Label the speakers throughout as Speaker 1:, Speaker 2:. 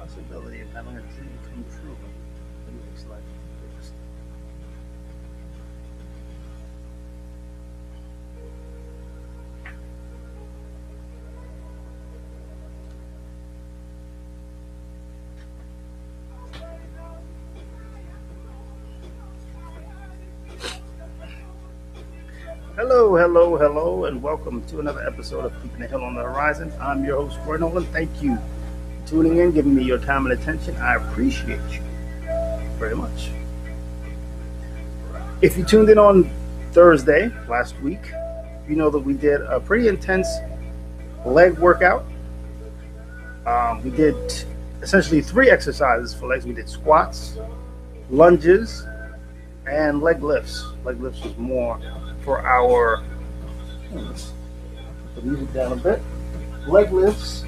Speaker 1: possibility of having a dream come true. It looks like this. Hello, hello, hello, and welcome to another episode of Keeping the Hill on the Horizon. I'm your host, Roy Nolan. Thank you for tuning in, giving me your time and attention. I appreciate you very much. If you tuned in on Thursday last week, you know that we did a pretty intense leg workout. We did essentially 3 exercises for legs. We did squats, lunges, and leg lifts. Leg lifts was more for our, let's put the music down a bit. Leg lifts.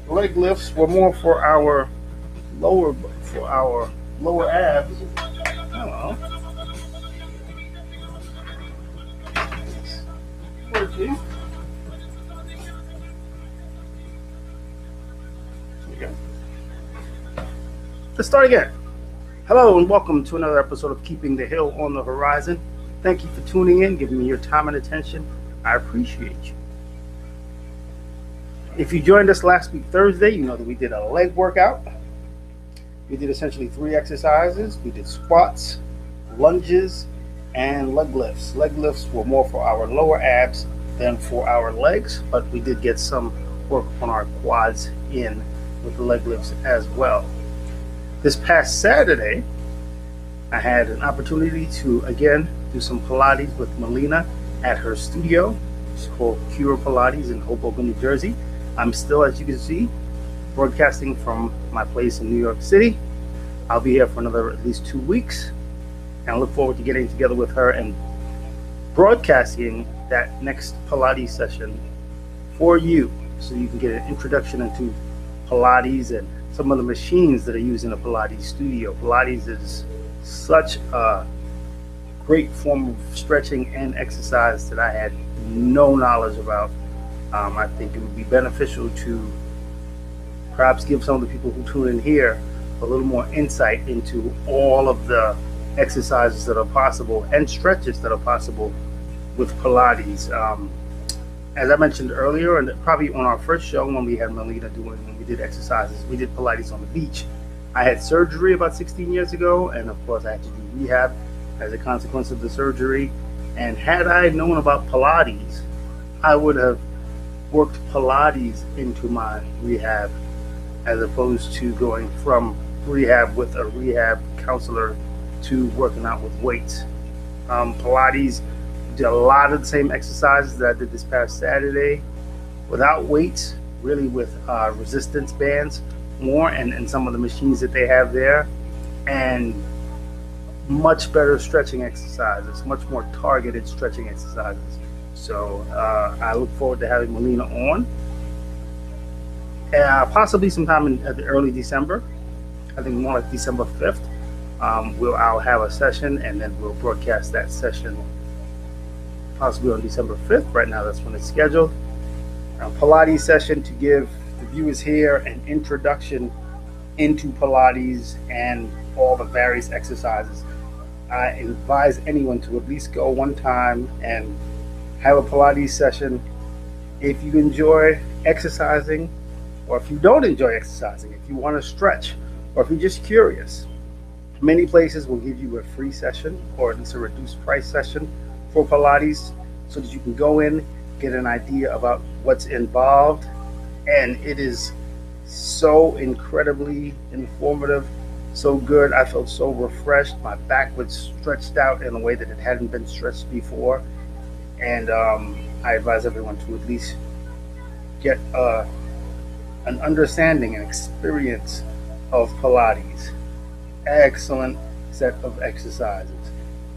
Speaker 1: Leg lifts were more for our lower abs. Hello. Working. Let's start again. Hello and welcome to another episode of Keeping the Hill on the Horizon. Thank you for tuning in, giving me your time and attention. I appreciate you. If you joined us last week Thursday, you know that we did a leg workout. We did essentially 3 exercises. We did squats, lunges, and leg lifts. Leg lifts were more for our lower abs than for our legs, but we did get some work on our quads in with the leg lifts as well. This past Saturday, I had an opportunity to again do some Pilates with Melina at her studio. It's called Cure Pilates in Hoboken, New Jersey. I'm still, as you can see, broadcasting from my place in New York City. I'll be here for another at least 2 weeks, and I look forward to getting together with her and broadcasting that next Pilates session for you, so you can get an introduction into Pilates and some of the machines that are used in a Pilates studio. Pilates is such a great form of stretching and exercise that I had no knowledge about. I think it would be beneficial to perhaps give some of the people who tune in here a little more insight into all of the exercises that are possible and stretches that are possible with Pilates. As I mentioned earlier, and probably on our first show when we had Melina when we did exercises, we did Pilates on the beach. I had surgery about 16 years ago, and of course I had to do rehab as a consequence of the surgery. And had I known about Pilates, I would have worked Pilates into my rehab as opposed to going from rehab with a rehab counselor to working out with weights. Pilates did a lot of the same exercises that I did this past Saturday without weights, really with resistance bands more and some of the machines that they have there, and much better stretching exercises, much more targeted stretching exercises. So I look forward to having Melina on, possibly sometime at the early December. I think more like December 5th. I'll have a session, and then we'll broadcast that session possibly on December 5th. Right now, that's when it's scheduled. A Pilates session to give the viewers here an introduction into Pilates and all the various exercises. I advise anyone to at least go one time and have a Pilates session. If you enjoy exercising, or if you don't enjoy exercising, if you want to stretch, or if you're just curious, many places will give you a free session or at least a reduced price session for Pilates, so that you can go in, get an idea about what's involved. And it is so incredibly informative, so good. I felt so refreshed. My back was stretched out in a way that it hadn't been stretched before. And I advise everyone to at least get an understanding and experience of Pilates. Excellent set of exercises.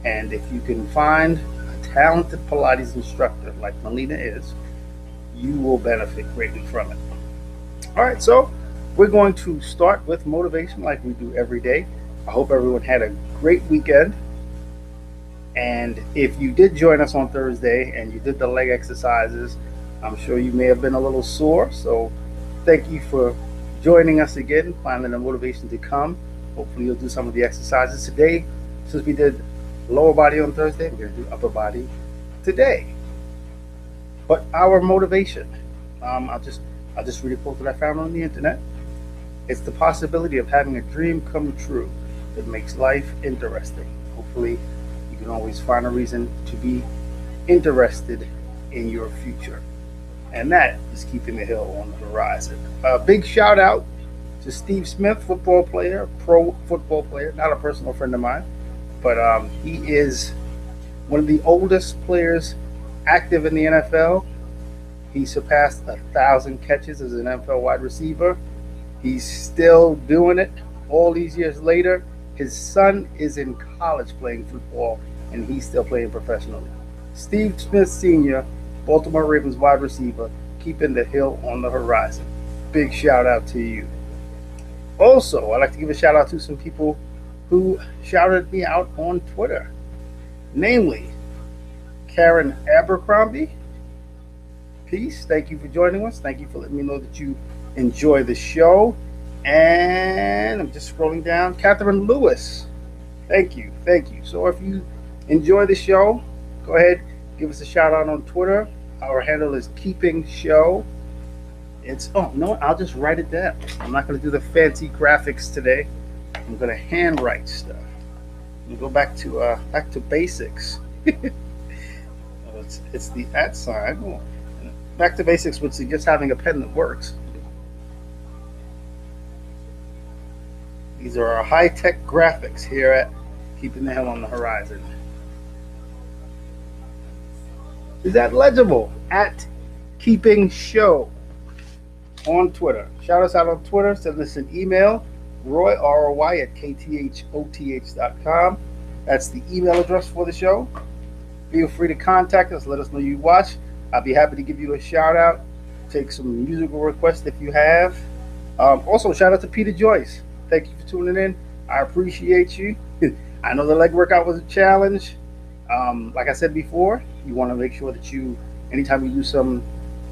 Speaker 1: And if you can find a talented Pilates instructor like Melina is, you will benefit greatly from it. All right, so we're going to start with motivation like we do every day. I hope everyone had a great weekend. And if you did join us on Thursday and you did the leg exercises, I'm sure you may have been a little sore. So thank you for joining us again, finding the motivation to come. Hopefully you'll do some of the exercises today. Since we did lower body on Thursday, we're going to do upper body today. But our motivation, I'll just read a quote that I found on the internet. It's the possibility of having a dream come true that makes life interesting. Hopefully you can always find a reason to be interested in your future. And that is keeping the hill on the horizon. A big shout out to Steve Smith, football player, pro football player, not a personal friend of mine, but he is one of the oldest players active in the NFL. He surpassed 1,000 catches as an NFL wide receiver. He's still doing it all these years later. His son is in college playing football, and he's still playing professionally. Steve Smith Sr., Baltimore Ravens wide receiver, keeping the hill on the horizon. Big shout out to you. Also, I'd like to give a shout out to some people who shouted me out on Twitter. Namely, Karen Abercrombie. Peace. Thank you for joining us. Thank you for letting me know that you enjoy the show. And I'm just scrolling down. Catherine Lewis. Thank you. Thank you. So if you enjoy the show, go ahead, give us a shout out on Twitter. Our handle is Keeping Show. I'll just write it down. I'm not going to do the fancy graphics today. I'm going to handwrite stuff. I'm going to go back to basics. It's the @ sign. Back to basics would suggest having a pen that works. These are our high-tech graphics here at Keeping the Hill on the Horizon. Is that legible? At Keeping Show on Twitter. Shout us out on Twitter. Send us an email, Roy, R-O-Y, at KTHOTH.com. That's the email address for the show. Feel free to contact us. Let us know you watch. I'll be happy to give you a shout out. Take some musical requests if you have. Also, shout out to Peter Joyce. Thank you for tuning in. I appreciate you. I know the leg workout was a challenge. Like I said before, you want to make sure that anytime you do some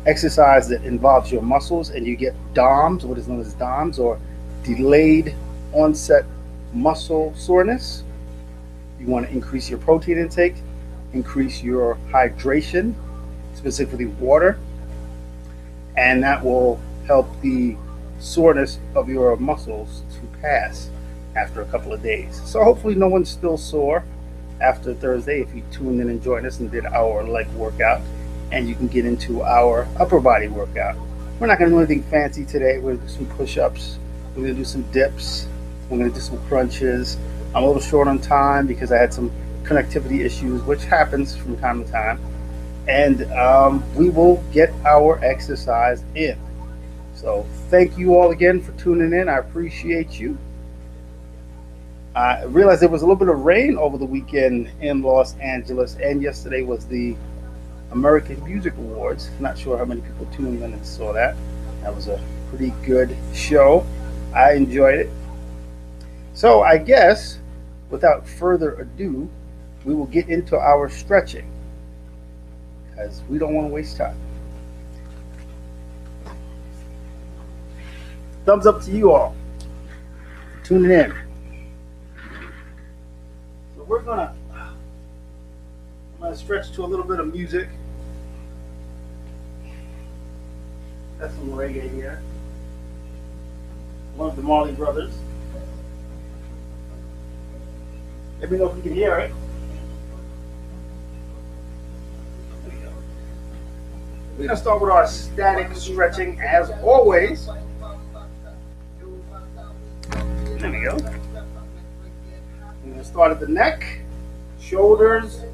Speaker 1: exercise that involves your muscles and you get DOMS, what is known as DOMS, or delayed onset muscle soreness, you want to increase your protein intake, increase your hydration, specifically water, and that will help the soreness of your muscles to pass after a couple of days. So hopefully no one's still sore after Thursday if you tuned in and joined us and did our leg workout, and you can get into our upper body workout. We're not going to do anything fancy today. We're going to do some push-ups, we're going to do some dips, we're going to do some crunches. I'm a little short on time because I had some connectivity issues, which happens from time to time, and we will get our exercise in. So thank you all again for tuning in. I appreciate you. I realized there was a little bit of rain over the weekend in Los Angeles, and yesterday was the American Music Awards. Not sure how many people tuned in and saw that. That was a pretty good show. I enjoyed it. So I guess, without further ado, we will get into our stretching, because we don't want to waste time. Thumbs up to you all for tuning in. So I'm gonna stretch to a little bit of music. That's some reggae here. One of the Marley Brothers. Let me know if you can hear it. There we go. We're gonna start with our static stretching as always. There we go. We're going to start at the neck, shoulders,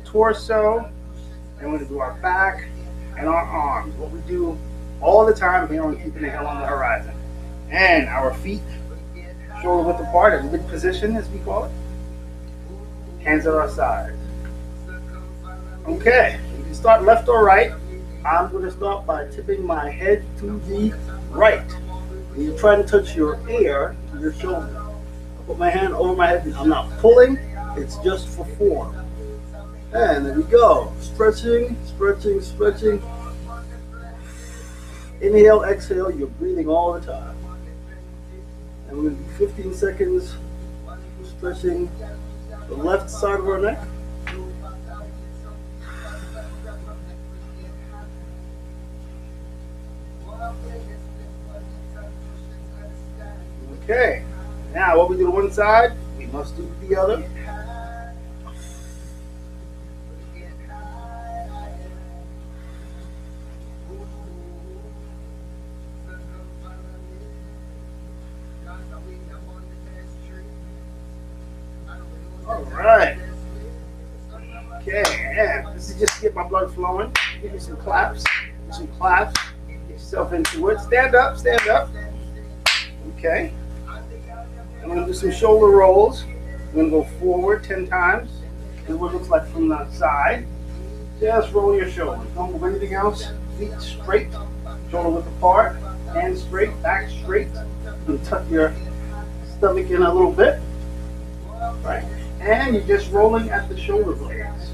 Speaker 1: torso, and we're going to do our back and our arms. What we do all the time here on Keeping the Hill on the Horizon. And our feet, shoulder width apart, in mid position as we call it. Hands at our sides. Okay, you can start left or right. I'm going to start by tipping my head to the right. And you're trying to touch your ear to your shoulder. Put my hand over my head. I'm not pulling. It's just for form. And there we go. Stretching, stretching, stretching. Inhale, exhale. You're breathing all the time. And we're going to do 15 seconds stretching the left side of our neck. Okay, now what we do to one side, we must do the other. All right. Okay, and this is just to get my blood flowing. Give me some claps. Some claps. Get yourself into it. Stand up, stand up. Okay. I'm going to do some shoulder rolls. I'm going to go forward 10 times. This is what it looks like from the side. Just roll your shoulders. Don't move anything else. Feet straight. Shoulder width apart. Hands straight. Back straight. And tuck your stomach in a little bit. Right. And you're just rolling at the shoulder blades.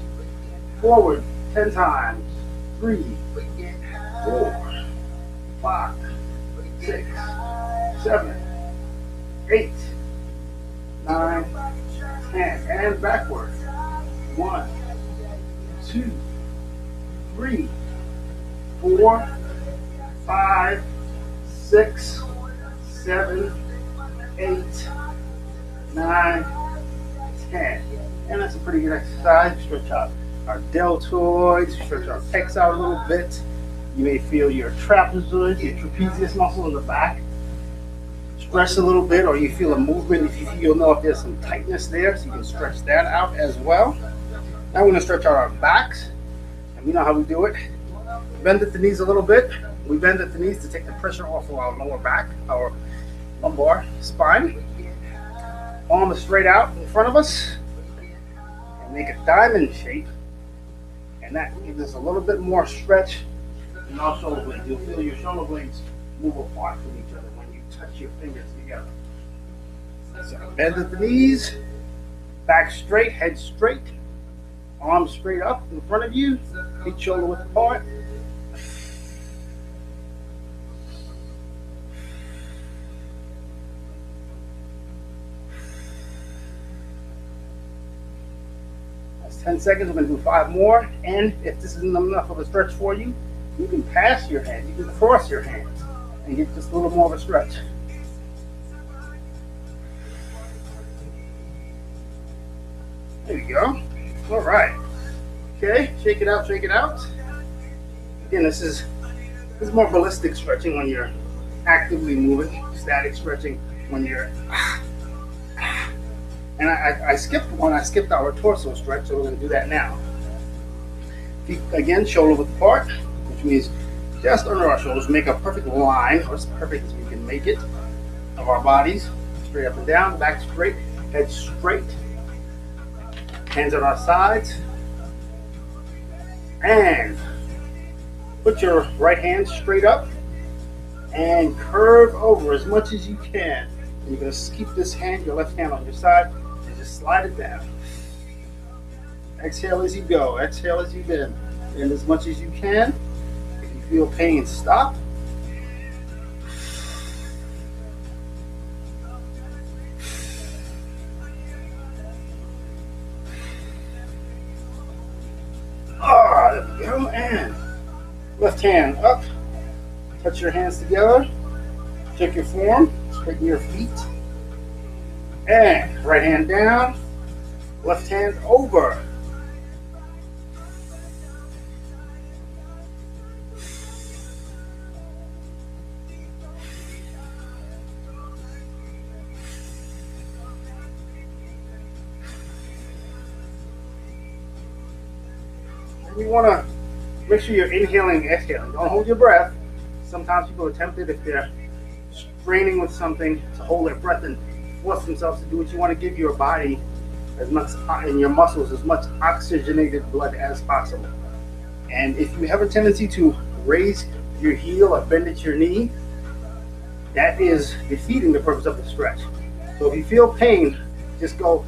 Speaker 1: Forward 10 times. 3, 4, 5, 6, 7, 8, 9, 10. And backward. 1, 2, 3, 4, 5, 6, 7, 8, 9, 10. And that's a pretty good exercise. Stretch out our deltoids, stretch our pecs out a little bit. You may feel your trapezoid, your trapezius muscle in the back stretch a little bit, or you feel a movement. You'll know if there's some tightness there, so you can stretch that out as well. Now we're going to stretch out our backs, and we know how we do it. Bend at the knees a little bit. We bend at the knees to take the pressure off of our lower back, our lumbar spine. Arms straight out in front of us, and make a diamond shape, and that gives us a little bit more stretch in our shoulder blades. You'll feel your shoulder blades move apart from each other when you touch your fingers together. So bend at the knees, back straight, head straight, arms straight up in front of you, feet shoulder width apart. That's 10 seconds. We're going to do 5 more. And if this isn't enough of a stretch for you, you can pass your hands. You can cross your hands and get just a little more of a stretch. There you go. All right. Okay, shake it out, shake it out. Again, this is more ballistic stretching when you're actively moving, static stretching when you're. And I skipped one. I skipped our torso stretch, so we're going to do that now. Feet again, shoulder width apart, which means just under our shoulders. Make a perfect line, or as perfect as we can make it, of our bodies. Straight up and down, back straight, head straight. Hands on our sides. And put your right hand straight up and curve over as much as you can. And you're going to keep this hand, your left hand on your side, and just slide it down. Exhale as you go. Exhale as you bend. And as much as you can. If you feel pain, stop. There we go. And left hand up. Touch your hands together. Check your form. Straighten your feet. And right hand down. Left hand over. You want to make sure you're inhaling and exhaling. Don't hold your breath. Sometimes people are tempted, if they're straining with something, to hold their breath and force themselves to do what you want to give your body as much, and your muscles, as much oxygenated blood as possible. And if you have a tendency to raise your heel or bend at your knee, that is defeating the purpose of the stretch. So if you feel pain, just go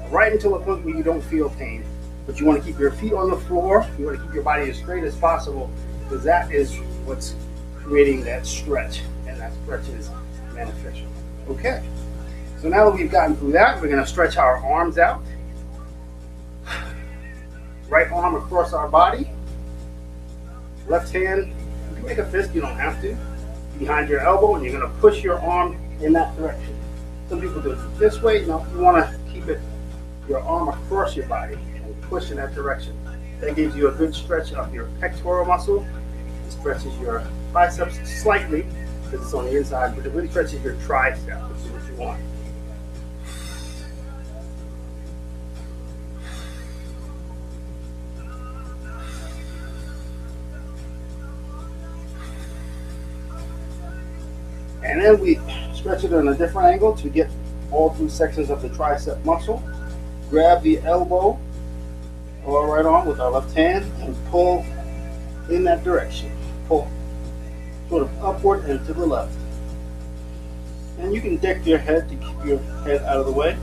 Speaker 1: right until the point where you don't feel pain. But you want to keep your feet on the floor. You want to keep your body as straight as possible, because that is what's creating that stretch, and that stretch is beneficial. Okay, so now that we've gotten through that, we're going to stretch our arms out. Right arm across our body. Left hand, you can make a fist, you don't have to, behind your elbow, and you're going to push your arm in that direction. Some people do it this way. No, you want to keep it, your arm across your body and push in that direction. That gives you a good stretch of your pectoral muscle. It stretches your biceps slightly because it's on the inside, but it really stretches your tricep, which is what you want. And then we stretch it on a different angle to get all three sections of the tricep muscle. Grab the elbow or right arm with our left hand and pull in that direction. Pull sort of upward and to the left. And you can deck your head to keep your head out of the way.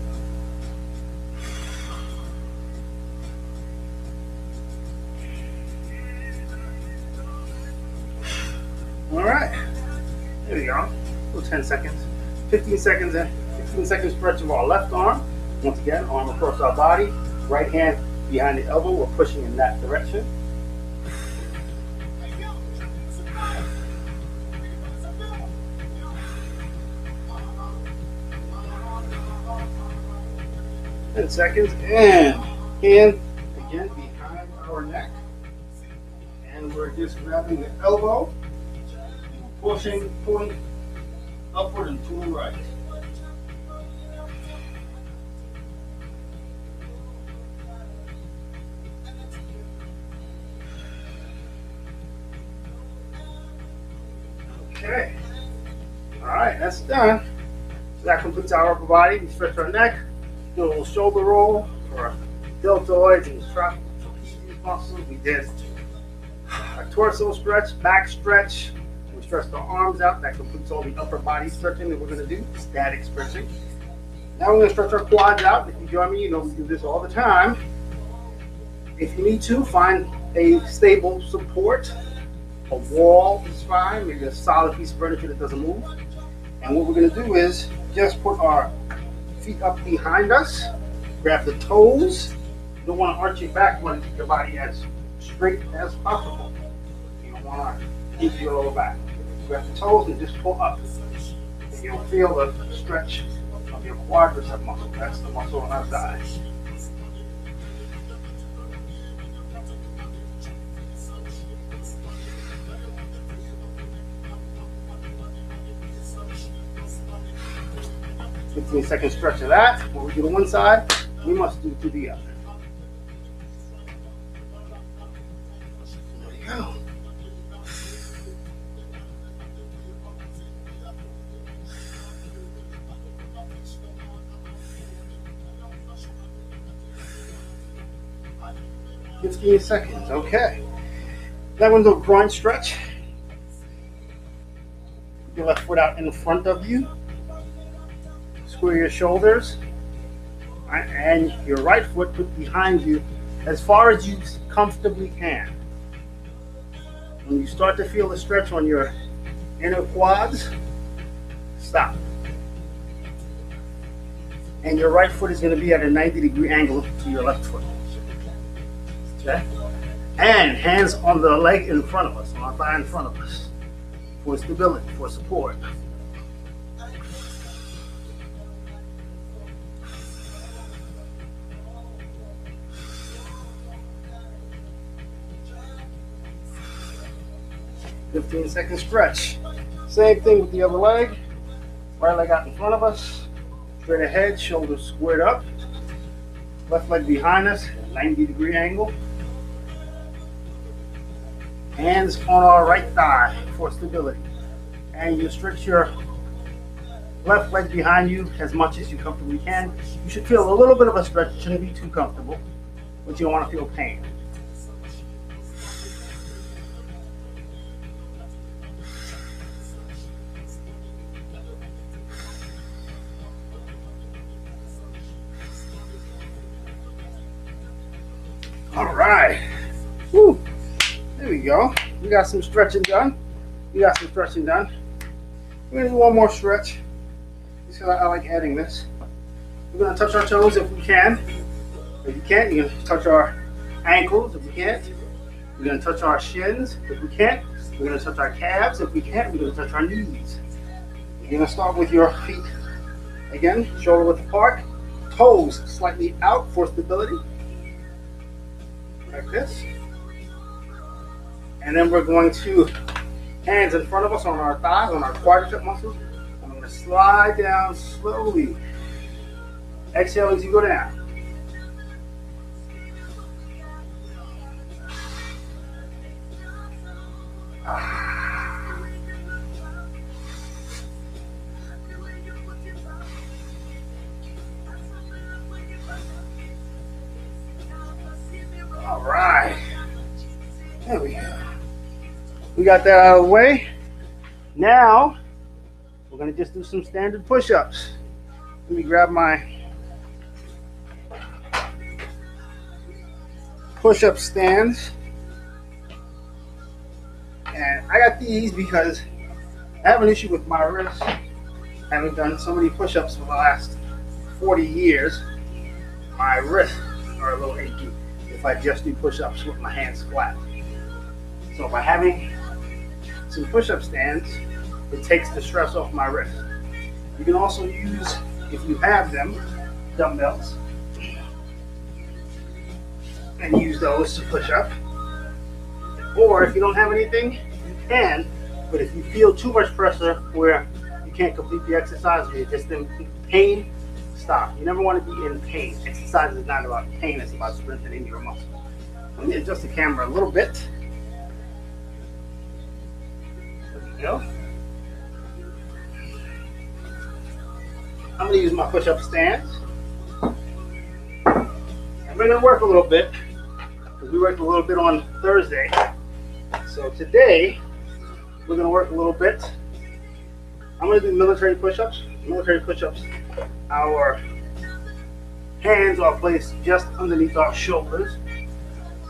Speaker 1: All right, there we go. 10 seconds, 15 seconds, and 15 seconds stretch of our left arm. Once again, arm across our body, right hand behind the elbow. We're pushing in that direction. Ten seconds, and hand again behind our neck, and we're just grabbing the elbow, pushing, pulling upward and to the right. Okay. All right, that's done. So that completes our upper body. We stretch our neck, do a little shoulder roll for deltoids and trapezius muscles. We did a torso stretch, back stretch. We stretched our arms out. That completes all the upper body stretching that we're going to do, static stretching. Now we're going to stretch our quads out. If you join me, you know we do this all the time. If you need to, find a stable support. A wall is fine, maybe a solid piece of furniture that doesn't move. And what we're going to do is just put our feet up behind us, grab the toes. You don't want to arch your back, you want to keep your body as straight as possible. You don't want to keep your lower back. Grab the toes and just pull up. And you'll feel the stretch of your quadricep muscle. That's the muscle on our side. Second stretch of that. When we do the one side, we must do to the other. There you go. "15 seconds, okay. That one's a groin stretch. Put your left foot out in front of you. Square your shoulders, and your right foot put behind you as far as you comfortably can. When you start to feel the stretch on your inner quads, stop. And your right foot is going to be at a 90-degree angle to your left foot. Okay? And hands on the leg in front of us, on our thigh in front of us, for stability, for support. 15-second stretch. Same thing with the other leg. Right leg out in front of us. Straight ahead, shoulders squared up. Left leg behind us, 90-degree angle. Hands on our right thigh for stability. And you stretch your left leg behind you as much as you comfortably can. You should feel a little bit of a stretch. It shouldn't be too comfortable, but you don't want to feel pain. All right. Woo. There we go. We got some stretching done. We're gonna do one more stretch. Just 'cause I like adding this. We're gonna touch our toes if we can. If you can't, you're gonna touch our ankles if we can't. We're gonna touch our shins if we can't. We're gonna touch our calves if we can't. We're gonna touch our knees. You're gonna start with your feet again, shoulder width apart, toes slightly out for stability, like this. And then we're going to hands in front of us on our thighs, on our quadricep muscles. I'm going to slide down slowly. Exhale as you go down. All right. There we go. We got that out of the way. Now, we're going to just do some standard push-ups. Let me grab my push-up stands. And I got these because I have an issue with my wrist. Having done so many push-ups for the last 40 years, my wrists are a little achy if I just do push-ups with my hands flat. So by having some push-up stands, it takes the stress off my wrist. You can also use, if you have them, dumbbells, and use those to push up. Or if you don't have anything, you can, but if you feel too much pressure where you can't complete the exercise or you're just in pain, stop. You never want to be in pain. Exercise is not about pain, it's about strengthening your muscles. Let me adjust the camera a little bit. There we go. I'm going to use my push-up stands. And we're going to work a little bit, because we worked a little bit on Thursday. So today, we're going to work a little bit. I'm going to do military push-ups. Military push-ups, our hands are placed just underneath our shoulders.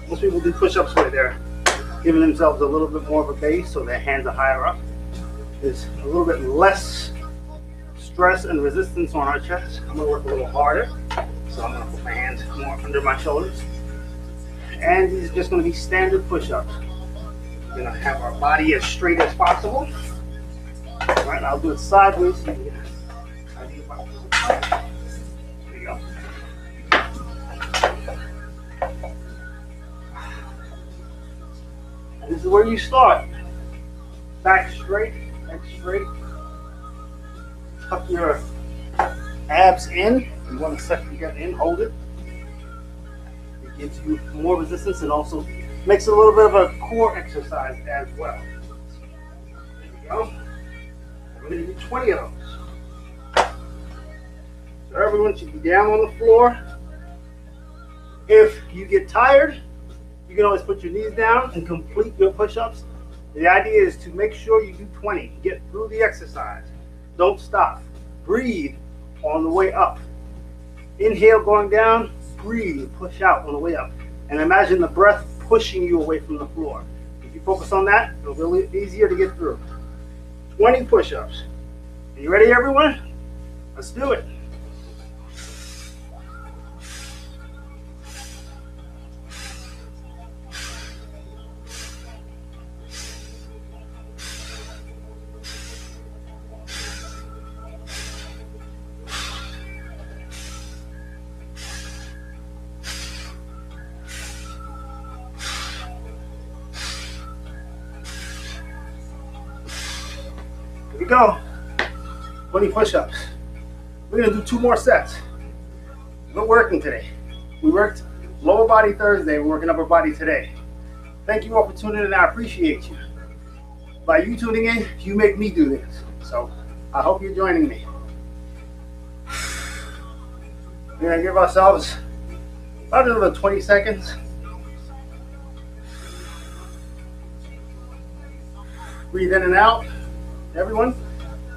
Speaker 1: Most people do push-ups where they're giving themselves a little bit more of a base, so their hands are higher up. There's a little bit less stress and resistance on our chest. I'm going to work a little harder, so I'm going to put my hands more under my shoulders. And these are just going to be standard push-ups. We're going to have our body as straight as possible. All right, I'll do it sideways so you can get an idea about it. There you go. And this is where you start. Back straight, neck straight. Tuck your abs in. You want to suck get in, hold it. It gives you more resistance and also makes it a little bit of a core exercise as well. There we go. I'm going to do 20 of those. So everyone should be down on the floor. If you get tired, you can always put your knees down and complete your push-ups. The idea is to make sure you do 20. Get through the exercise. Don't stop. Breathe on the way up. Inhale going down, breathe, push out on the way up. And imagine the breath pushing you away from the floor. If you focus on that, it'll be a little easier to get through. 20 push-ups. Are you ready, everyone? Let's do it. Here we go. 20 push-ups. We're going to do 2 more sets. We're working today. We worked lower body Thursday. We're working upper body today. Thank you all for tuning in. I appreciate you. By you tuning in, you make me do this. So I hope you're joining me. We're going to give ourselves about another 20 seconds. Breathe in and out, everyone,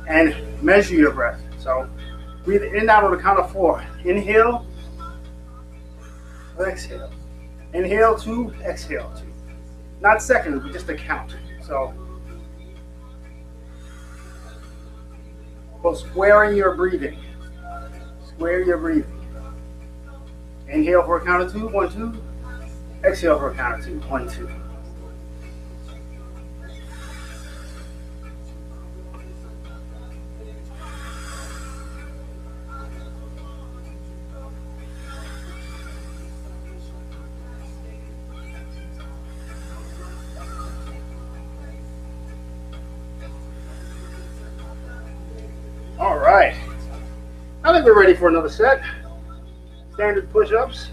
Speaker 1: and measure your breath. So breathe in and out on the count of 4. Inhale, exhale. Inhale 2, exhale 2. Not seconds, but just a count. So squaring your breathing. Square your breathing. Inhale for a count of 2, 1, 2. Exhale for a count of 2, 1, 2. All right. I think we're ready for another set. Standard push-ups.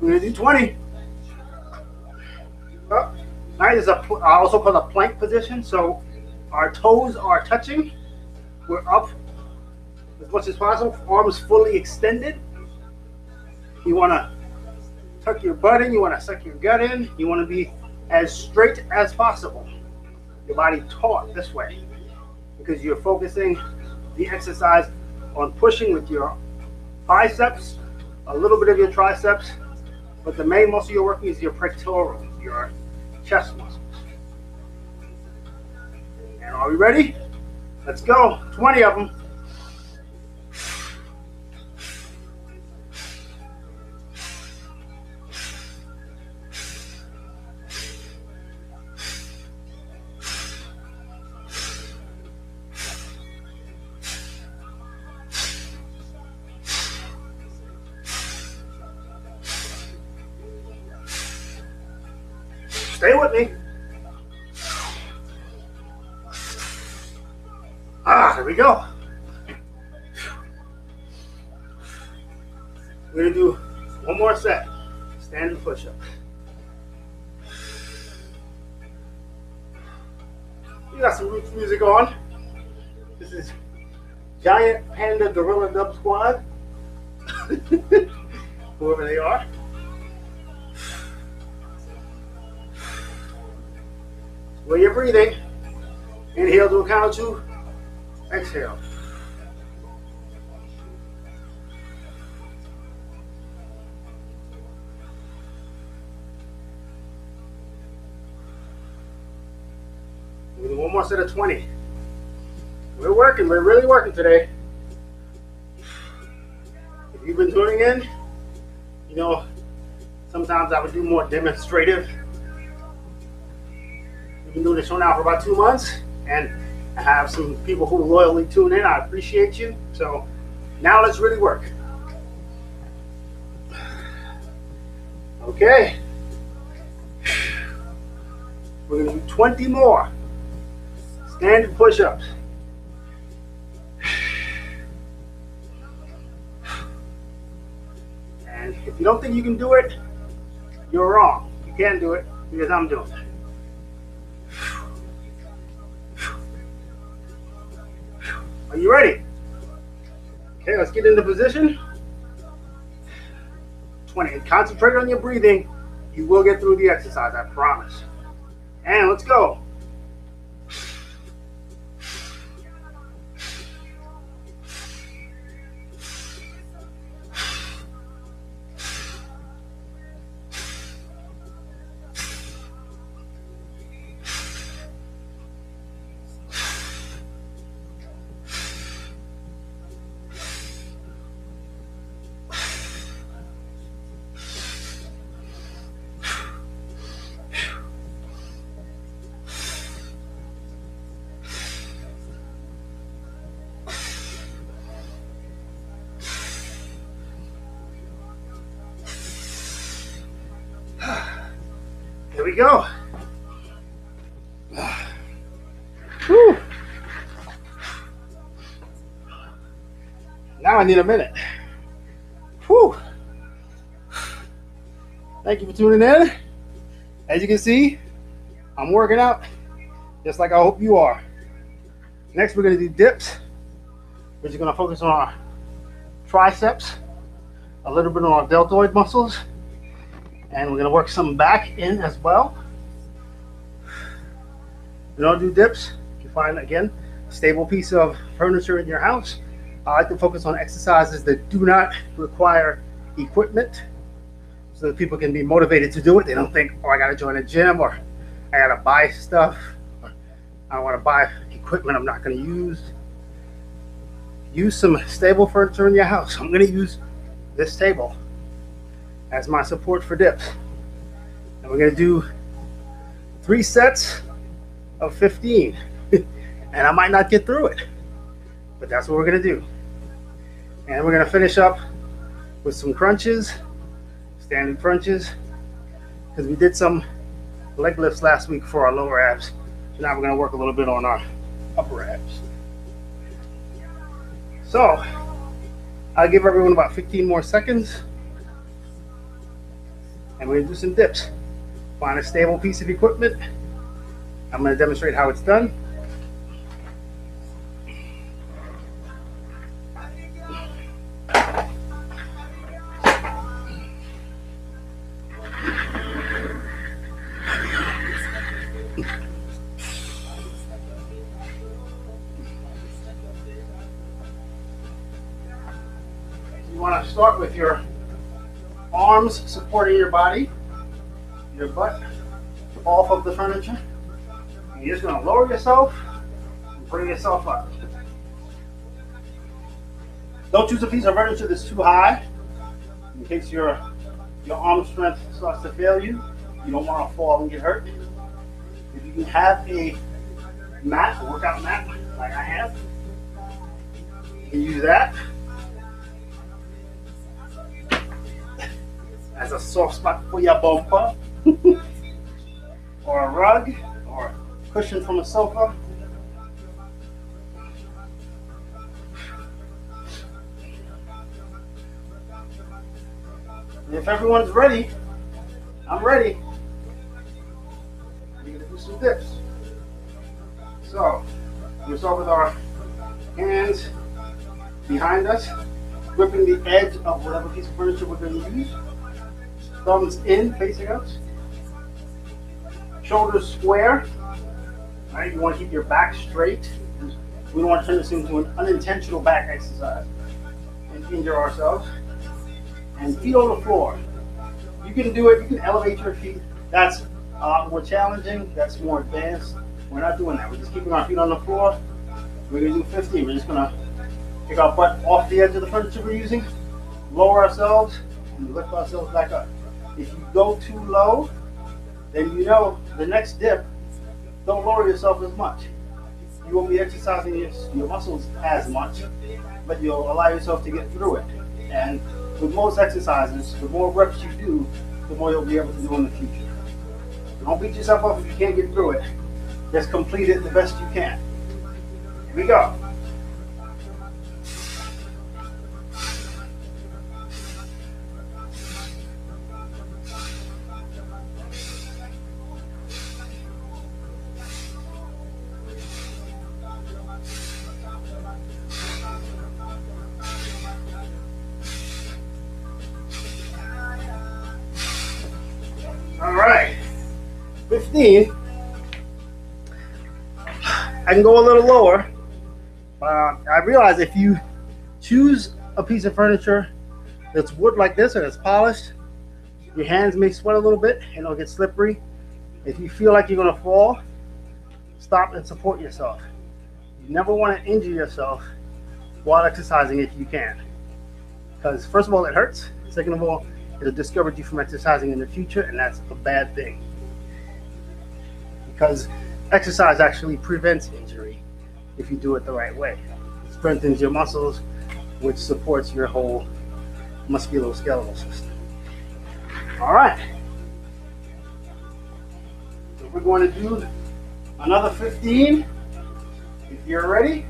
Speaker 1: We're gonna do 20. Oh, nice. I also put a plank position, so our toes are touching. We're up as much as possible. Arms fully extended. You want to tuck your butt in. You want to suck your gut in. You want to be as straight as possible. Your body taut this way because you're focusing the exercise on pushing with your biceps, a little bit of your triceps, but the main muscle you're working is your pectoral, your chest muscles. And are we ready? Let's go. 20 of them. Stay with me. There we go. We're going to do one more set. Standing push-up. We got some roots music on. This is Giant Panda Gorilla Dub Squad. Whoever they are. Where you're breathing, inhale to a count of 2, exhale. We'll do one more set of 20. We're working, we're really working today. If you've been tuning in, you know, sometimes I would do more demonstrative. We've been doing this show now for about 2 months, and I have some people who loyally tune in. I appreciate you. So now let's really work. Okay. We're going to do 20 more standard push-ups. And if you don't think you can do it, you're wrong. You can't do it because I'm doing it. Are you ready? Okay, let's get into position. 20. And concentrate on your breathing. You will get through the exercise, I promise. And let's go. Here we go. Whew. Now I need a minute. Whew. Thank you for tuning in. As you can see, I'm working out just like I hope you are. Next, we're going to do dips, which is going to focus on our triceps, a little bit on our deltoid muscles, and we're going to work some back in as well. You don't do dips. You find, again, a stable piece of furniture in your house. I like to focus on exercises that do not require equipment so that people can be motivated to do it. They don't think, oh, I got to join a gym, or I got to buy stuff, or I don't want to buy equipment I'm not going to use. Use some stable furniture in your house. I'm going to use this table as my support for dips. And we're going to do 3 sets of 15. And I might not get through it, but that's what we're going to do. And we're going to finish up with some crunches, standing crunches, because we did some leg lifts last week for our lower abs. So now we're going to work a little bit on our upper abs. So I'll give everyone about 15 more seconds, and we're going to do some dips. Find a stable piece of equipment. I'm going to demonstrate how it's done. You want to start with your arms supporting your body, your butt off of the furniture. And you're just going to lower yourself and bring yourself up. Don't choose a piece of furniture that's too high in case your arm strength starts to fail you. You don't want to fall and get hurt. If you can have a mat, a workout mat like I have, you can use that as a soft spot for your bumper, or a rug, or a cushion from a sofa. And if everyone's ready, I'm ready. We're going to do some dips. So, we'll start with our hands behind us, gripping the edge of whatever piece of furniture we're going to use. Thumbs in, facing us. Shoulders square. All right, you want to keep your back straight. We don't want to turn this into an unintentional back exercise and injure ourselves. And feet on the floor. You can do it. You can elevate your feet. That's a lot more challenging. That's more advanced. We're not doing that. We're just keeping our feet on the floor. We're going to do 15. We're just going to take our butt off the edge of the furniture we're using, lower ourselves, and lift ourselves back up. If you go too low, then you know the next dip, don't lower yourself as much. You won't be exercising your muscles as much, but you'll allow yourself to get through it. And with most exercises, the more reps you do, the more you'll be able to do in the future. Don't beat yourself up if you can't get through it. Just complete it the best you can. Here we go. All right, 15. I can go a little lower. I realize if you choose a piece of furniture that's wood like this and it's polished, your hands may sweat a little bit and it'll get slippery. If you feel like you're going to fall, stop and support yourself. You never want to injure yourself while exercising if you can. Because first of all, it hurts. Second of all, it'll discourage you from exercising in the future, and that's a bad thing. Because exercise actually prevents injury if you do it the right way. It strengthens your muscles, which supports your whole musculoskeletal system. All right. So we're going to do another 15. If you're ready.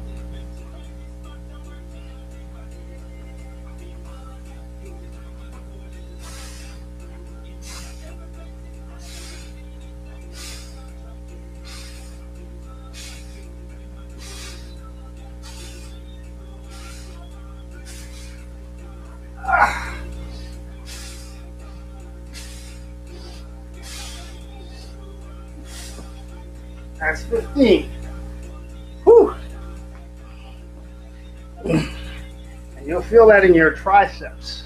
Speaker 1: That's 15. Whew. And you'll feel that in your triceps.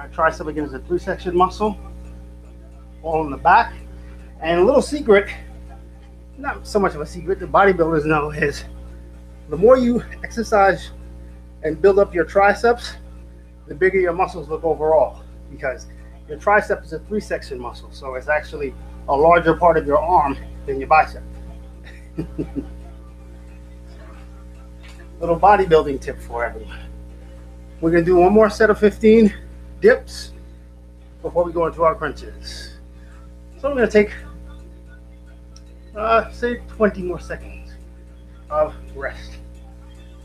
Speaker 1: Our tricep again is a 3-section muscle, all in the back. And a little secret, not so much of a secret, the bodybuilders know, is the more you exercise and build up your triceps, the bigger your muscles look overall, because your tricep is a 3-section muscle, so it's actually a larger part of your arm than your bicep. Little bodybuilding tip for everyone. We're going to do one more set of 15 dips before we go into our crunches. So I'm going to take, say 20 more seconds of rest.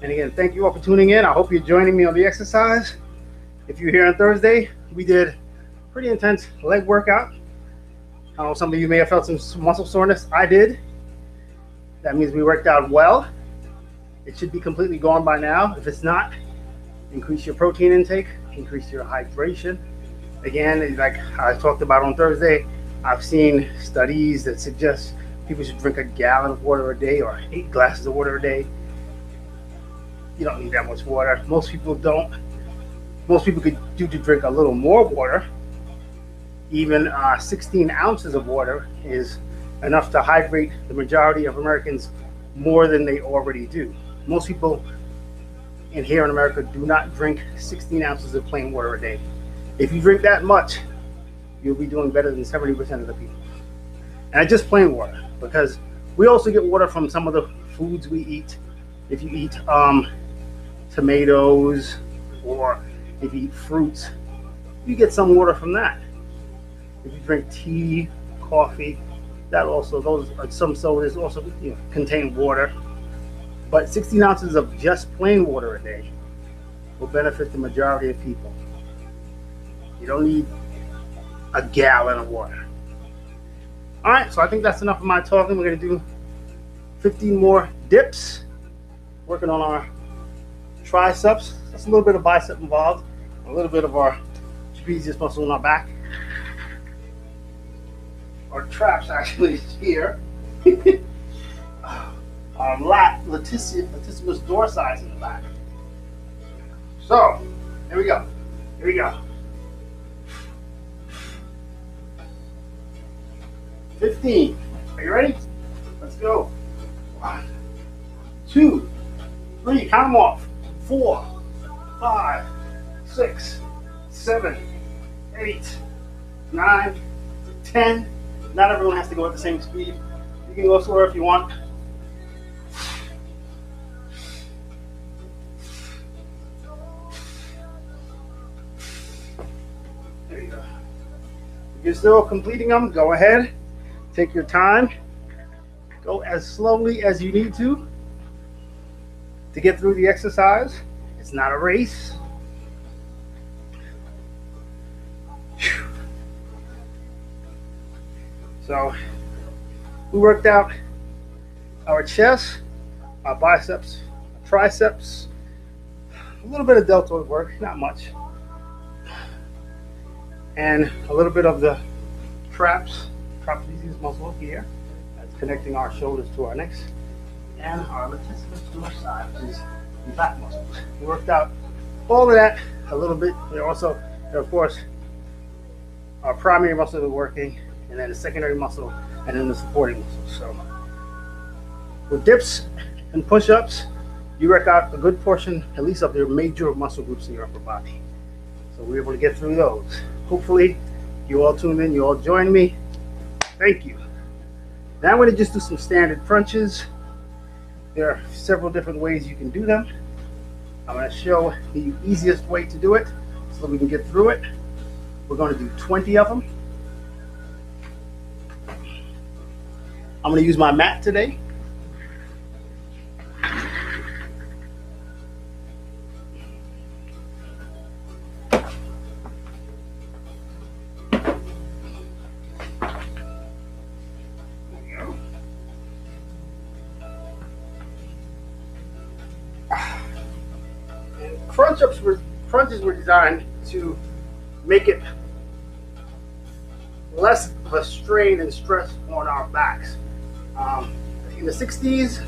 Speaker 1: And again, thank you all for tuning in. I hope you're joining me on the exercise. If you're here on Thursday, we did pretty intense leg workout. I know some of you may have felt some muscle soreness. I did. That means we worked out well. It should be completely gone by now. If it's not, increase your protein intake, increase your hydration. Again, like I talked about on Thursday, I've seen studies that suggest people should drink a gallon of water a day or 8 glasses of water a day. You don't need that much water. Most people don't. Most people could do to drink a little more water. Even 16 ounces of water is enough to hydrate the majority of Americans more than they already do. Most people here in America do not drink 16 ounces of plain water a day. If you drink that much, you'll be doing better than 70% of the people. And just plain water, because we also get water from some of the foods we eat. If you eat tomatoes, or if you eat fruits, you get some water from that. If you drink tea, coffee, that also, those are some sodas also contain water. But 16 ounces of just plain water a day will benefit the majority of people. You don't need a gallon of water. All right, so I think that's enough of my talking. We're going to do 15 more dips, working on our triceps. That's a little bit of bicep involved, a little bit of our trapezius muscle in our back. Our traps actually is here. Our latissimus dorsi in the back. So, here we go. Here we go. 15. Are you ready? Let's go. 1, 2, 3. Count them off. 4, 5, 6, 7, 8, 9, 10. Not everyone has to go at the same speed. You can go slower if you want. There you go. If you're still completing them, go ahead. Take your time. Go as slowly as you need to get through the exercise. It's not a race. So we worked out our chest, our biceps, our triceps, a little bit of deltoid work, not much, and a little bit of the trapezius muscle here that's connecting our shoulders to our necks, and our latissimus dorsi, which is the back muscles. We worked out all of that a little bit. We also, of course, our primary muscles are working, and then the secondary muscle, and then the supporting muscles. So with dips and push-ups, you work out a good portion, at least of your major muscle groups in your upper body. So we're able to get through those. Hopefully, you all tuned in, you all joined me. Thank you. Now I'm going to just do some standard crunches. There are several different ways you can do them. I'm going to show the easiest way to do it so that we can get through it. We're going to do 20 of them. I'm going to use my mat today. Crunches were designed to make it less of a strain and stress on our backs. In the 60s,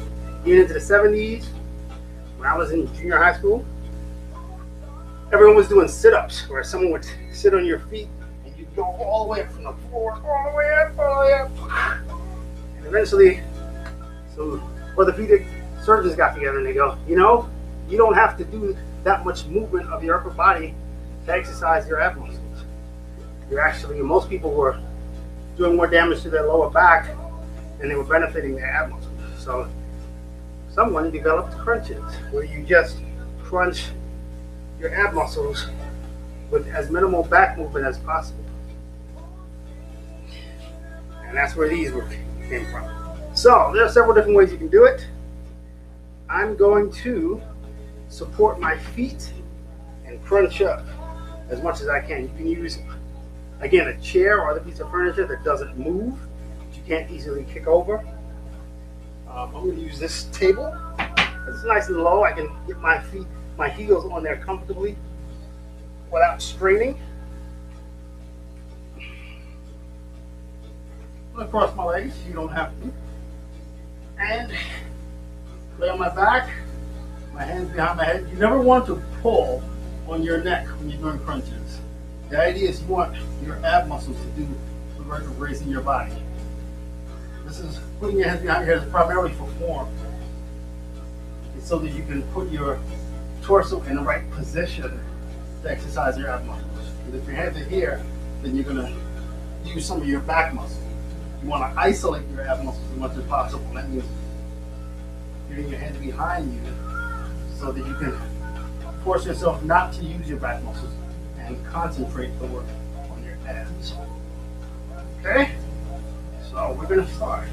Speaker 1: even into the 70s, when I was in junior high school, everyone was doing sit-ups where someone would sit on your feet and you go all the way up from the floor, all the way up, all the way up. And eventually some orthopedic surgeons got together and they go, you know, you don't have to do that much movement of your upper body to exercise your ab muscles. You're actually, most people were doing more damage to their lower back than they were benefiting their ab muscles. So someone developed crunches where you just crunch your ab muscles with as minimal back movement as possible. And that's where these came from. So there are several different ways you can do it. I'm going to support my feet and crunch up as much as I can. You can use, again, a chair or other piece of furniture that doesn't move, that you can't easily kick over. I'm going to use this table. It's nice and low. I can get my feet, my heels on there comfortably without straining. I'm going to cross my legs. You don't have to. And lay on my back, my hands behind my head. You never want to pull on your neck when you're doing crunches. The idea is you want your ab muscles to do the work of raising your body. This is putting your hands behind your head is primarily for form. It's so that you can put your torso in the right position to exercise your ab muscles. And if your hands are here, then you're going to use some of your back muscles. You want to isolate your ab muscles as much as possible. That means getting your hands behind you so that you can force yourself not to use your back muscles and concentrate the work on your abs. Okay? So we're going to start.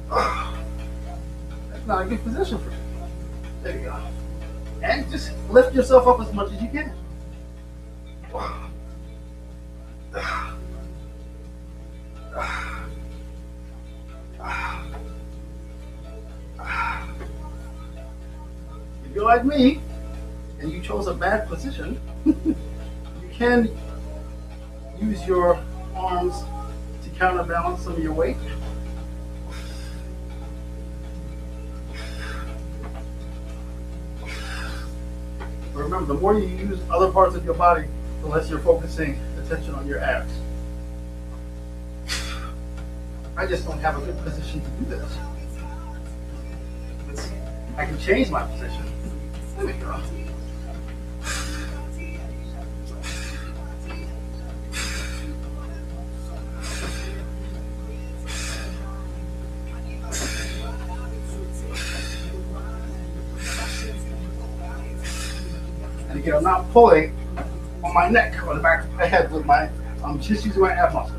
Speaker 1: That's not a good position for you. There you go. And just lift yourself up as much as you can. If you're like me and you chose a bad position, you can use your arms to counterbalance some of your weight. But remember, the more you use other parts of your body, the less you're focusing attention on your abs. I just don't have a good position to do this. I can change my position. There we go. And again, I'm not pulling on my neck or the back of my head with my, I'm just using my ab muscles.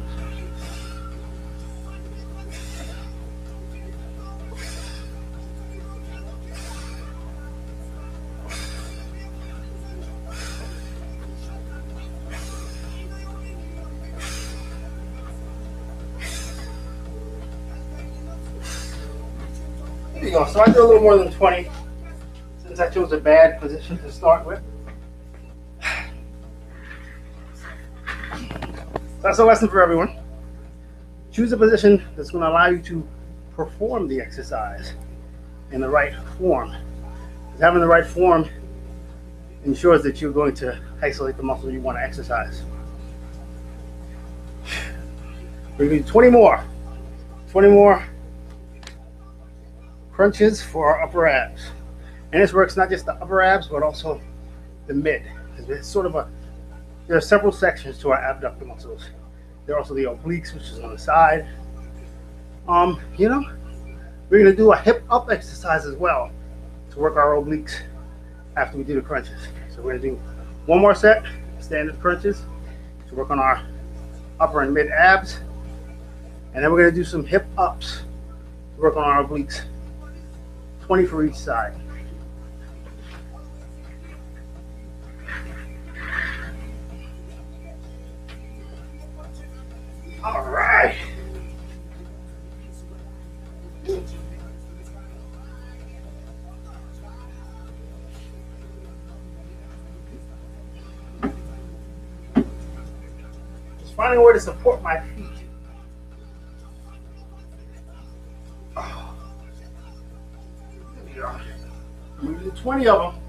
Speaker 1: There you go. So I do a little more than 20 since I chose a bad position to start with. That's a lesson for everyone. Choose a position that's going to allow you to perform the exercise in the right form. Because having the right form ensures that you're going to isolate the muscle you want to exercise. We're going to do 20 more. 20 more crunches for our upper abs. And this works not just the upper abs, but also the mid. It's sort of there are several sections to our abductor muscles. There are also the obliques, which is on the side. You know, we're gonna do a hip up exercise as well to work our obliques after we do the crunches. So we're gonna do one more set, standard crunches, to work on our upper and mid abs. And then we're gonna do some hip ups to work on our obliques. 20 for each side. All right. Just finding a way to support my feet. There we go. I'm going to do 20 of them.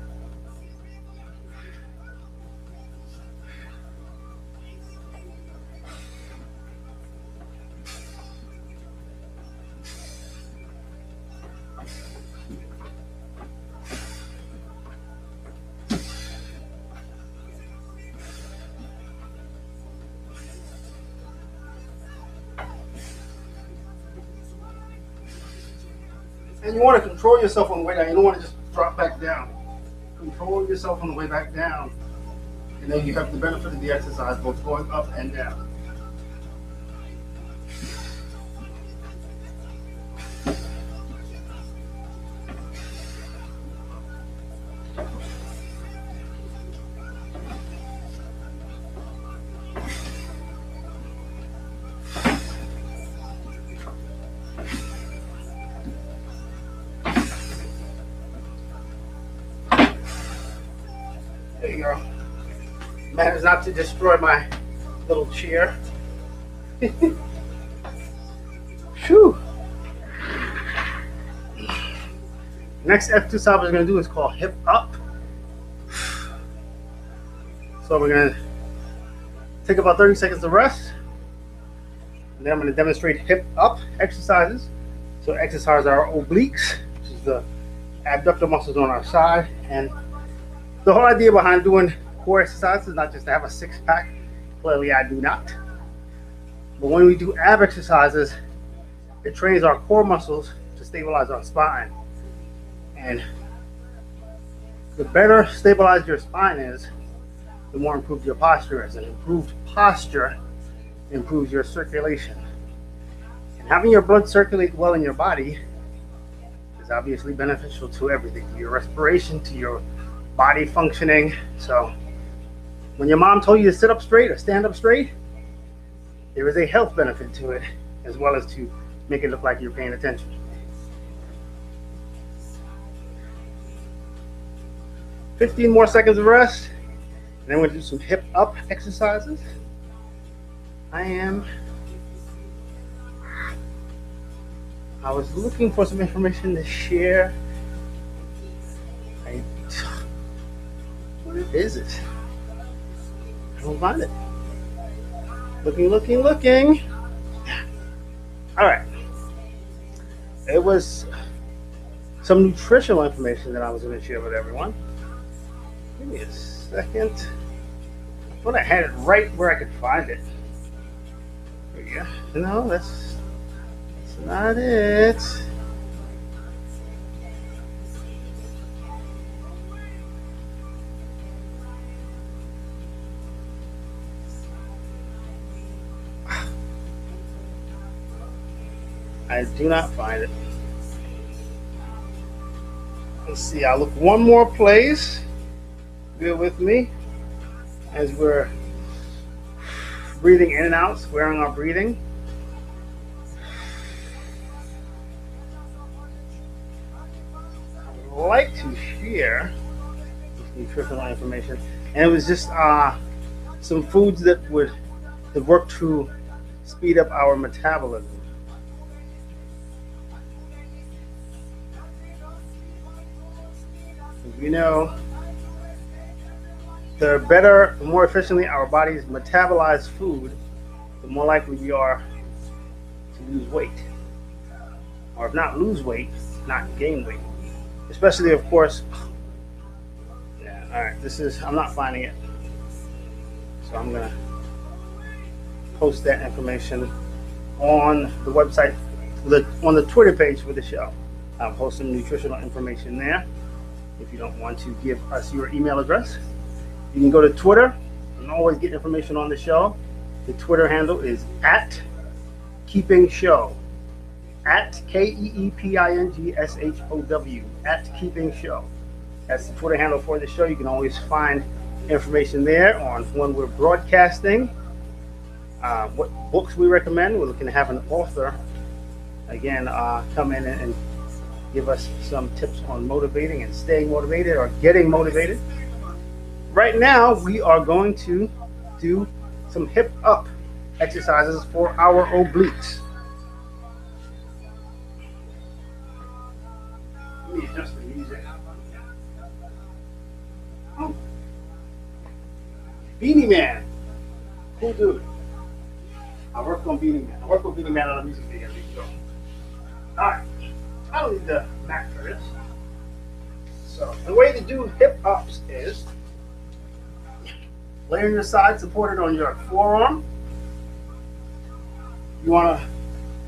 Speaker 1: And you want to control yourself on the way down. You don't want to just drop back down. Control yourself on the way back down. And then you have the benefit of the exercise both going up and down. There you go. Managed not to destroy my little chair. Whew. Next exercise we're going to do is called hip up. So we're going to take about 30 seconds to rest. And then I'm going to demonstrate hip up exercises. So exercise our obliques, which is the abductor muscles on our side. And the whole idea behind doing core exercises is not just to have a six-pack. Clearly I do not. But when we do ab exercises, it trains our core muscles to stabilize our spine. And the better stabilized your spine is, the more improved your posture is. And improved posture improves your circulation. And having your blood circulate well in your body is obviously beneficial to everything, to your respiration, to your body functioning. So when your mom told you to sit up straight or stand up straight, there is a health benefit to it, as well as to make it look like you're paying attention. "15 more seconds of rest, and then we're going to do some hip up exercises. I was looking for some information to share. What is it? I don't find it. Looking. All right. It was some nutritional information that I was going to share with everyone. Give me a second. I thought I had it right where I could find it. There you go. No, that's not it. I do not find it. Let's see, I'll look one more place. Bear with me as we're breathing in and out, squaring our breathing. I would like to share this nutritional information. And it was just some foods that work to speed up our metabolism. You know, the better, the more efficiently our bodies metabolize food, the more likely we are to lose weight. Or if not lose weight, not gain weight. Especially, of course, yeah, all right, I'm not finding it. So I'm going to post that information on the website, on the Twitter page for the show. I'll post some nutritional information there. If you don't want to give us your email address, you can go to Twitter and always get information on the show. The Twitter handle is @KeepingShow, @KeepingShow, @KeepingShow. That's the Twitter handle for the show. You can always find information there on when we're broadcasting, what books we recommend. We're looking to have an author, again, come in and give us some tips on motivating and staying motivated or getting motivated. Right now, we are going to do some hip up exercises for our obliques. Let me adjust the music. Oh. Beanie Man. Cool dude. I worked on Beanie Man. I worked on Beanie Man on a music video. Alright. I don't need the Mac for this. So the way to do hip ups is lay on your side, supported on your forearm. You want to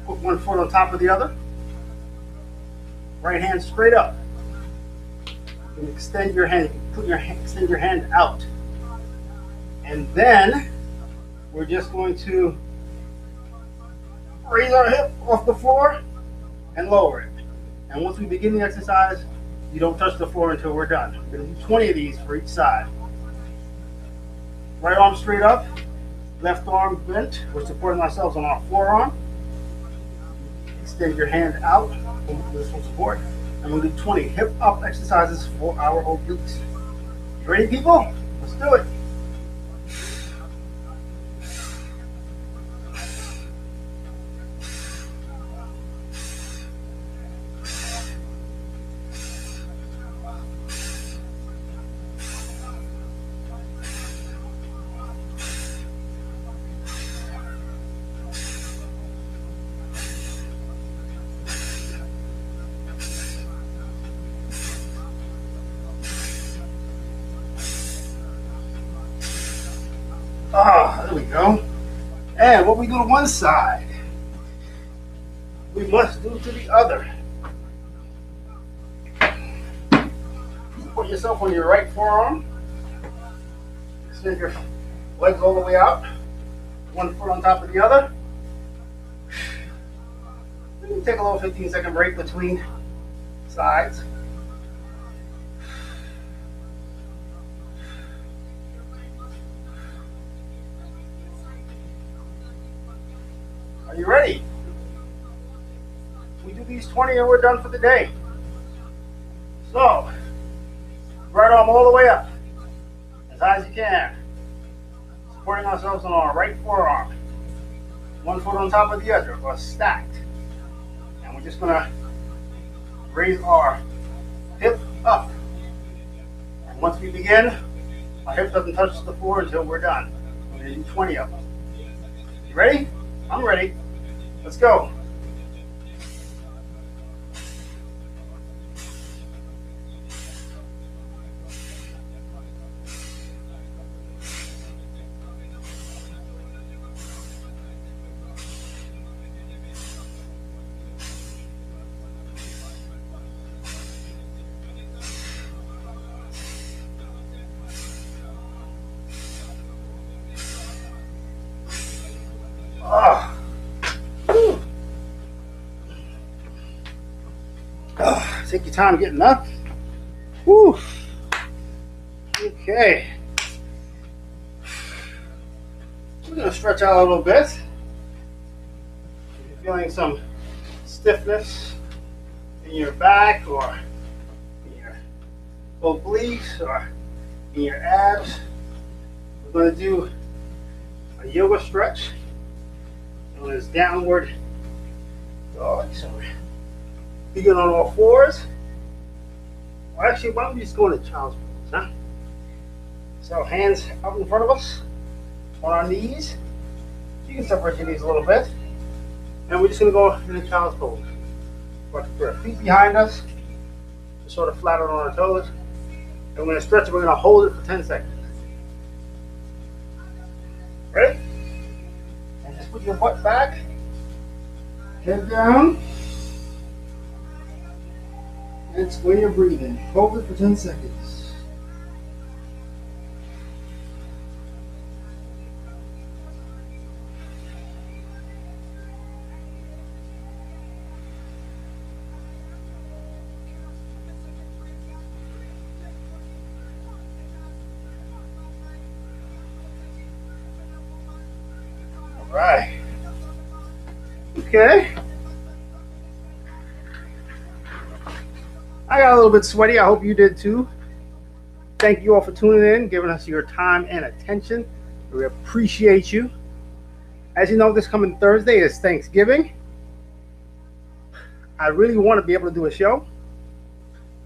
Speaker 1: put one foot on top of the other. Right hand straight up. You can extend your hand. Extend your hand out, and then we're just going to raise our hip off the floor and lower it. And once we begin the exercise, you don't touch the floor until we're done. We're going to do 20 of these for each side. Right arm straight up, left arm bent. We're supporting ourselves on our forearm. Extend your hand out for this full support. And we'll do 20 hip up exercises for our obliques. You ready, people? Let's do it. There we go. And what we do to one side, we must do to the other. Put yourself on your right forearm. Extend your legs all the way out. One foot on top of the other. You can take a little 15-second break between sides. Are you ready? We do these 20 and we're done for the day. So, right arm all the way up, as high as you can. Supporting ourselves on our right forearm. One foot on top of the other, or stacked. And we're just gonna raise our hip up. And once we begin, our hip doesn't touch the floor until we're done. We're gonna do 20 of them. You ready? I'm ready. Let's go. Take your time getting up. Woo. Okay. We're going to stretch out a little bit. If you're feeling some stiffness in your back or in your obliques or in your abs, we're going to do a yoga stretch known as downward dog. So begin on all fours. Well, actually, why don't we just go into child's pose, huh? So hands up in front of us, on our knees. You can separate your knees a little bit. And we're just gonna go into child's pose. We're going to put our feet behind us, just sort of flat on our toes. And we're gonna stretch it, we're gonna hold it for 10 seconds. Ready? And just put your butt back, head down. And square your breathing. Hold it for 10 seconds. All right. Okay. I got a little bit sweaty. I hope you did too. Thank you all for tuning in, giving us your time and attention. We appreciate you. As you know, this coming Thursday is Thanksgiving. I really want to be able to do a show,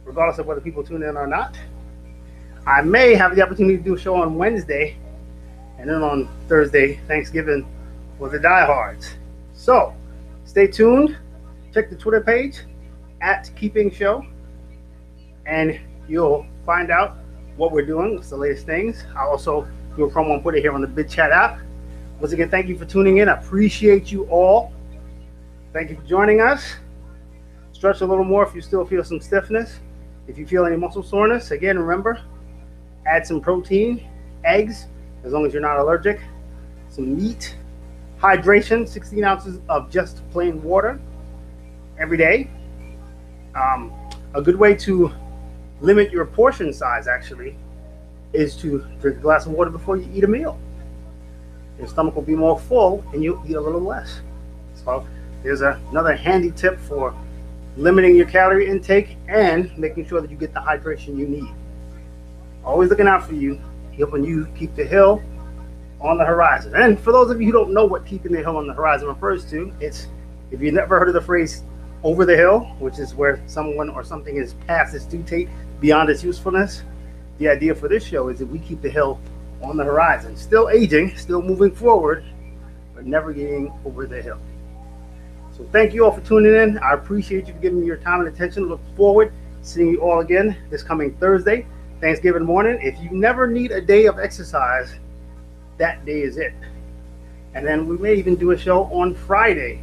Speaker 1: regardless of whether people tune in or not. I may have the opportunity to do a show on Wednesday, and then on Thursday, Thanksgiving, for the diehards. So, stay tuned. Check the Twitter page, @KeepingShow. And you'll find out what we're doing. What's the latest things. I'll also do a promo and put it here on the BidChat app. Once again, thank you for tuning in. I appreciate you all. Thank you for joining us. Stretch a little more if you still feel some stiffness. If you feel any muscle soreness, again, remember, add some protein, eggs, as long as you're not allergic, some meat, hydration, 16 ounces of just plain water every day. A good way to limit your portion size, actually, is to drink a glass of water before you eat a meal. Your stomach will be more full and you'll eat a little less. So there's another handy tip for limiting your calorie intake and making sure that you get the hydration you need. Always looking out for you, helping you keep the hill on the horizon. And for those of you who don't know what keeping the hill on the horizon refers to, it's, if you've never heard of the phrase over the hill, which is where someone or something is past its due date, beyond its usefulness, the idea for this show is that we keep the hill on the horizon, still aging, still moving forward, but never getting over the hill. So thank you all for tuning in. I appreciate you for giving me your time and attention. Look forward to seeing you all again this coming Thursday, Thanksgiving morning. If you never need a day of exercise, that day is it. And then we may even do a show on Friday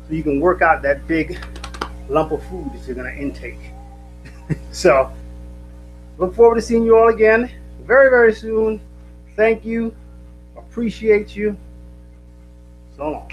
Speaker 1: so you can work out that big lump of food that you're going to intake. So look forward to seeing you all again very, very soon. Thank you. Appreciate you. So long.